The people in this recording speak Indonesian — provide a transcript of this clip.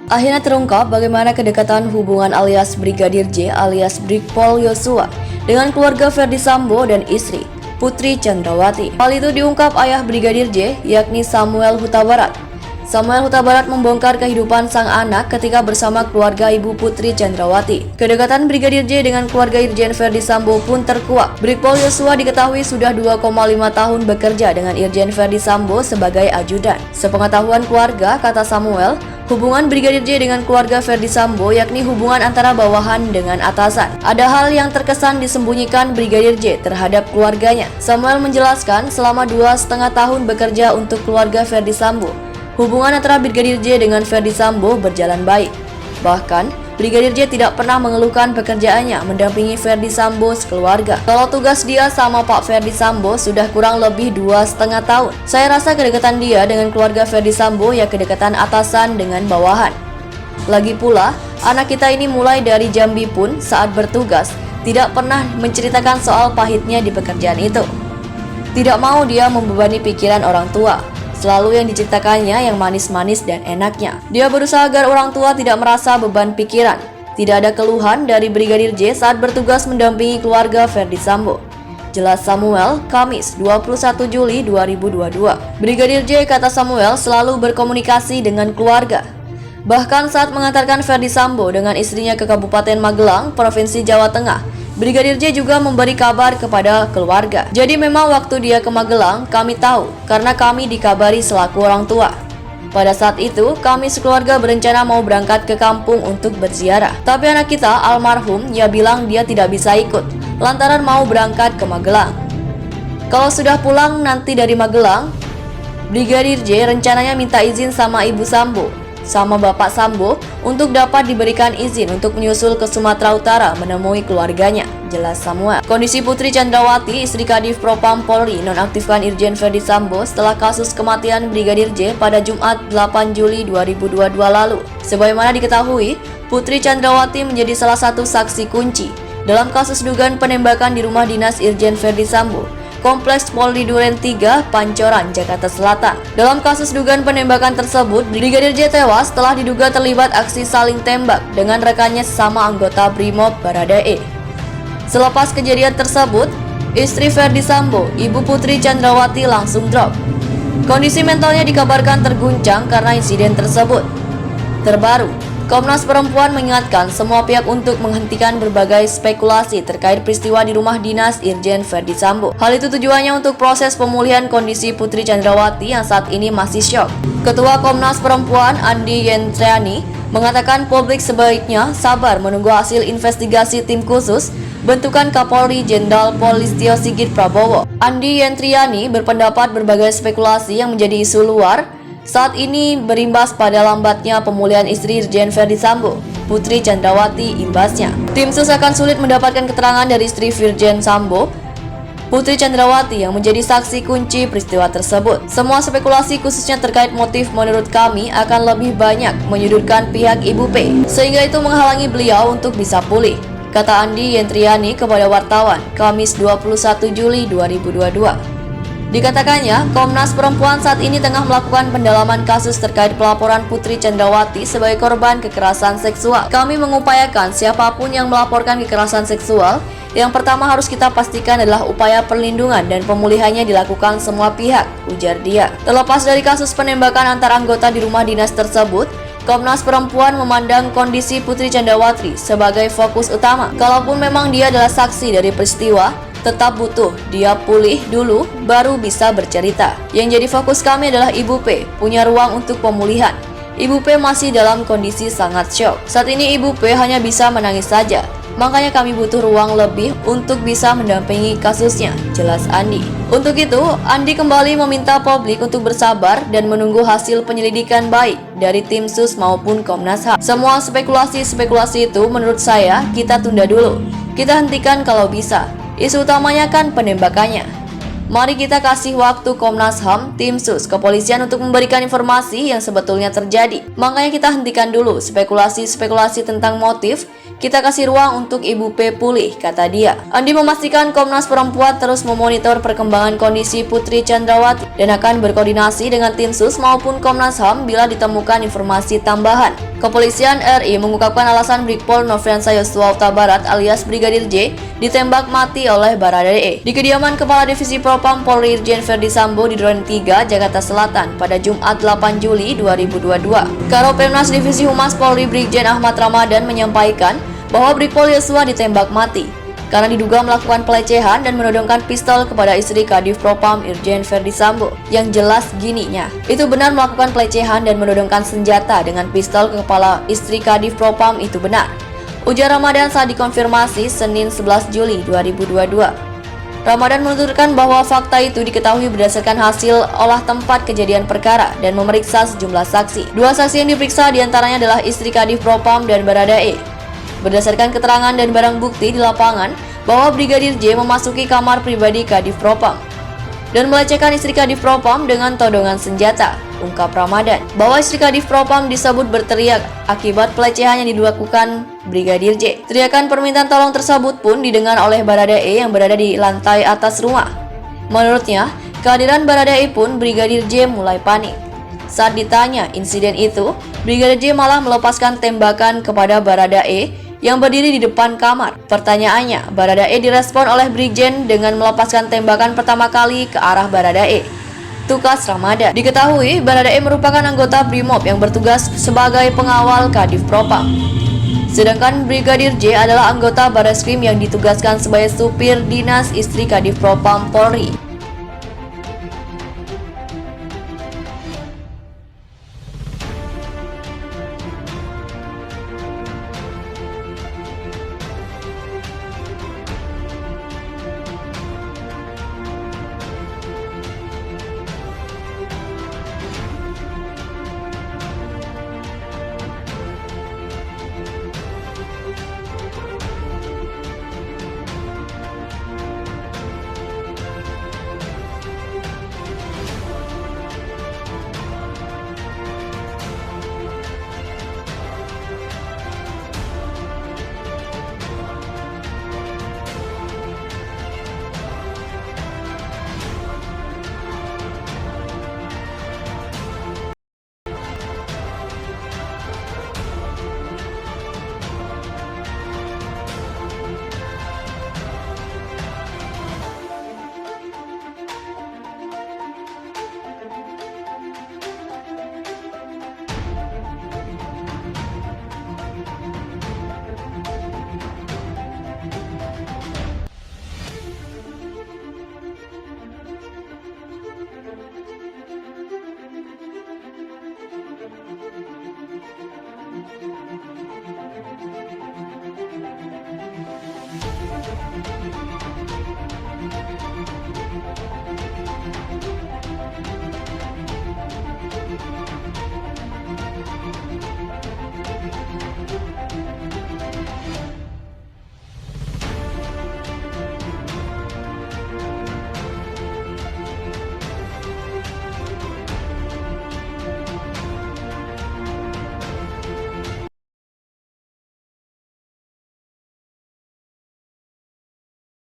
Akhirnya terungkap bagaimana kedekatan hubungan alias Brigadir J alias Brigpol Yosua dengan keluarga Ferdy Sambo dan istri, Putri Chandrawati. Hal itu diungkap ayah Brigadir J, yakni Samuel Huta Barat. Samuel Huta Barat membongkar kehidupan sang anak ketika bersama keluarga ibu Putri Chandrawati. Kedekatan Brigadir J dengan keluarga Irjen Ferdy Sambo pun terkuak. Brigpol Yosua diketahui sudah 2,5 tahun bekerja dengan Irjen Ferdy Sambo sebagai ajudan. Sepengetahuan keluarga, kata Samuel, hubungan Brigadir J dengan keluarga Ferdy Sambo yakni hubungan antara bawahan dengan atasan. Ada hal yang terkesan disembunyikan Brigadir J terhadap keluarganya. Samuel menjelaskan selama 2,5 tahun bekerja untuk keluarga Ferdy Sambo, hubungan antara Brigadir J dengan Ferdy Sambo berjalan baik. Bahkan, Brigadir J tidak pernah mengeluhkan pekerjaannya mendampingi Ferdy Sambo sekeluarga. Kalau tugas dia sama Pak Ferdy Sambo sudah kurang lebih 2,5 tahun. Saya rasa kedekatan dia dengan keluarga Ferdy Sambo ya kedekatan atasan dengan bawahan. Lagi pula, anak kita ini mulai dari Jambi pun saat bertugas tidak pernah menceritakan soal pahitnya di pekerjaan itu. Tidak mau dia membebani pikiran orang tua. Selalu yang diceritakannya yang manis-manis dan enaknya. Dia berusaha agar orang tua tidak merasa beban pikiran. Tidak ada keluhan dari Brigadir J saat bertugas mendampingi keluarga Ferdy Sambo. Jelas Samuel, Kamis 21 Juli 2022. Brigadir J, kata Samuel, selalu berkomunikasi dengan keluarga. Bahkan saat mengantarkan Ferdy Sambo dengan istrinya ke Kabupaten Magelang, Provinsi Jawa Tengah, Brigadir J juga memberi kabar kepada keluarga. Jadi memang waktu dia ke Magelang, kami tahu karena kami dikabari selaku orang tua. Pada saat itu, kami sekeluarga berencana mau berangkat ke kampung untuk berziarah. Tapi anak kita, almarhum, ya bilang dia tidak bisa ikut, lantaran mau berangkat ke Magelang. Kalau sudah pulang nanti dari Magelang, Brigadir J rencananya minta izin sama Ibu Sambo, sama Bapak Sambo untuk dapat diberikan izin untuk menyusul ke Sumatera Utara menemui keluarganya, jelas Samuel. Kondisi Putri Chandrawati, istri Kadif Propam Polri, nonaktifkan Irjen Ferdy Sambo setelah kasus kematian Brigadir J pada Jumat 8 Juli 2022 lalu. Sebagaimana diketahui, Putri Chandrawati menjadi salah satu saksi kunci dalam kasus dugaan penembakan di rumah dinas Irjen Ferdy Sambo, Kompleks Polri Duren 3, Pancoran, Jakarta Selatan. Dalam kasus dugaan penembakan tersebut, Brigadir J tewas setelah diduga terlibat aksi saling tembak dengan rekannya sesama anggota Brimob Baradae. Selepas kejadian tersebut, istri Ferdy Sambo, Ibu Putri Chandrawati langsung drop. Kondisi mentalnya dikabarkan terguncang karena insiden tersebut. Terbaru, Komnas Perempuan mengingatkan semua pihak untuk menghentikan berbagai spekulasi terkait peristiwa di rumah dinas Irjen Ferdy Sambo. Hal itu tujuannya untuk proses pemulihan kondisi Putri Chandrawati yang saat ini masih syok. Ketua Komnas Perempuan Andi Yentriani mengatakan publik sebaiknya sabar menunggu hasil investigasi tim khusus bentukan Kapolri Jenderal Polistio Sigit Prabowo. Andi Yentriani berpendapat berbagai spekulasi yang menjadi isu luar saat ini berimbas pada lambatnya pemulihan istri Irjen Ferdy Sambo, Putri Chandrawati imbasnya. Tim sus akan sulit mendapatkan keterangan dari istri Irjen Sambo, Putri Chandrawati yang menjadi saksi kunci peristiwa tersebut. Semua spekulasi khususnya terkait motif menurut kami akan lebih banyak menyudutkan pihak Ibu P, sehingga itu menghalangi beliau untuk bisa pulih, kata Andi Yentriani kepada wartawan, Kamis 21 Juli 2022. Dikatakannya, Komnas Perempuan saat ini tengah melakukan pendalaman kasus terkait pelaporan Putri Chandrawati sebagai korban kekerasan seksual. Kami mengupayakan siapapun yang melaporkan kekerasan seksual, yang pertama harus kita pastikan adalah upaya perlindungan dan pemulihannya dilakukan semua pihak, ujar dia. Terlepas dari kasus penembakan antar anggota di rumah dinas tersebut, Komnas Perempuan memandang kondisi Putri Chandrawati sebagai fokus utama. Kalaupun memang dia adalah saksi dari peristiwa, tetap butuh dia pulih dulu baru bisa bercerita. Yang jadi fokus kami adalah Ibu P punya ruang untuk pemulihan. Ibu P masih dalam kondisi sangat syok. Saat ini Ibu P hanya bisa menangis saja. Makanya kami butuh ruang lebih untuk bisa mendampingi kasusnya, jelas Andi. Untuk itu, Andi kembali meminta publik untuk bersabar dan menunggu hasil penyelidikan baik dari tim sus maupun Komnas HAM. Semua spekulasi-spekulasi itu menurut saya kita tunda dulu. Kita hentikan kalau bisa. Isu utamanya kan penembakannya. Mari kita kasih waktu Komnas HAM, tim sus, kepolisian untuk memberikan informasi yang sebetulnya terjadi. Makanya kita hentikan dulu spekulasi-spekulasi tentang motif Kita kasih ruang untuk Ibu P pulih, kata dia. Andi memastikan Komnas Perempuan terus memonitor perkembangan kondisi Putri Chandrawati dan akan berkoordinasi dengan tim sus maupun Komnas HAM bila ditemukan informasi tambahan. Kepolisian RI mengungkapkan alasan Brigpol Nofriansah Yosua Huta Barat alias Brigadir J ditembak mati oleh Baradae di kediaman Kepala Divisi Propam Polri Irjen Verdi Sambo di Duren 3, Jakarta Selatan pada Jumat 8 Juli 2022. Karopemnas Divisi Humas Polri Brigjen Ahmad Ramadan menyampaikan bahwa Brigpol Yosua ditembak mati karena diduga melakukan pelecehan dan menodongkan pistol kepada istri Kadif Propam Irjen Verdi Sambo. Yang jelas gininya, itu benar melakukan pelecehan dan menodongkan senjata dengan pistol ke kepala istri Kadif Propam, itu benar, ujar Ramadan saat dikonfirmasi Senin 11 Juli 2022. Ramadan menuturkan bahwa fakta itu diketahui berdasarkan hasil olah tempat kejadian perkara dan memeriksa sejumlah saksi. Dua saksi yang diperiksa diantaranya adalah istri Kadif Propam dan Baradae. Berdasarkan keterangan dan barang bukti di lapangan bahwa Brigadir J memasuki kamar pribadi Kadif Propam dan melecehkan istri Kadif Propam dengan todongan senjata, ungkap Ramadan. Bahwa istri Kadif Propam disebut berteriak akibat pelecehan yang dilakukan Brigadir J. Teriakan permintaan tolong tersebut pun didengar oleh Baradae yang berada di lantai atas rumah. Menurutnya, kehadiran Baradae pun Brigadir J mulai panik. Saat ditanya insiden itu, Brigadir J malah melepaskan tembakan kepada Baradae yang berdiri di depan kamar. Pertanyaannya, Baradae direspon oleh Brigjen dengan melepaskan tembakan pertama kali ke arah Baradae. Tukas Ramadan. Diketahui, Baradae merupakan anggota Brimob yang bertugas sebagai pengawal Kadif Propam. Sedangkan Brigadir J adalah anggota Bareskrim yang ditugaskan sebagai supir dinas istri Kadif Propam Polri.